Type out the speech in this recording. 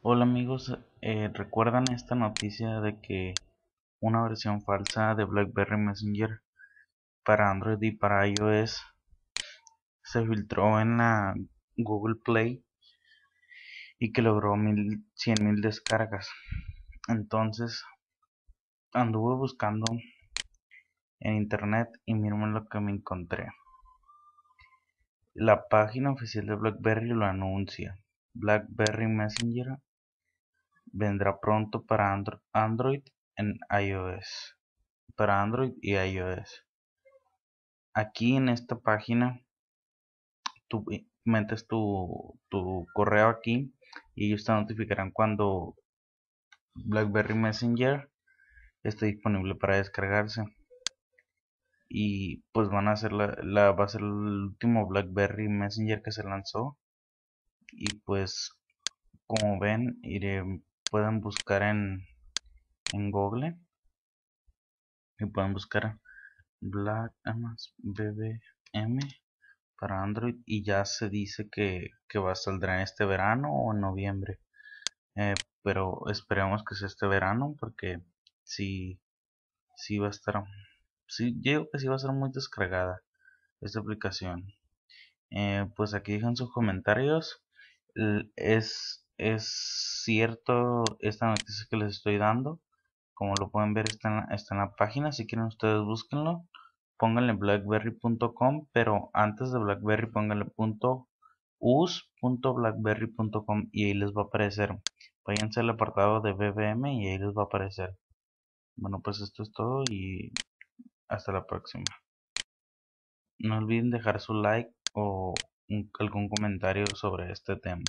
Hola amigos, ¿recuerdan esta noticia de que una versión falsa de BlackBerry Messenger para Android y para iOS se filtró en la Google Play y que logró 100,000 descargas? Entonces anduve buscando en internet y miren lo que me encontré. La página oficial de BlackBerry lo anuncia. BlackBerry Messenger vendrá pronto para Android en iOS. Para Android y iOS. Aquí en esta página tú metes tu correo aquí y ellos te notificarán cuando BlackBerry Messenger esté disponible para descargarse. Y pues van a hacer va a ser el último BlackBerry Messenger que se lanzó. Y pues como ven, pueden buscar en Google y pueden buscar Black BBM para Android y ya se dice que va a saldrá en este verano o en noviembre. Pero esperemos que sea este verano porque sí, sí va a estar, sí, yo digo que sí va a ser muy descargada esta aplicación. Pues aquí dejan sus comentarios. Es cierto esta noticia que les estoy dando. Como lo pueden ver, está en la página. Si quieren ustedes búsquenlo. Pónganle blackberry.com, pero antes de blackberry pónganle us.blackberry.com y ahí les va a aparecer. Váyanse al apartado de BBM y ahí les va a aparecer. Bueno, pues esto es todo y hasta la próxima. No olviden dejar su like o algún comentario sobre este tema.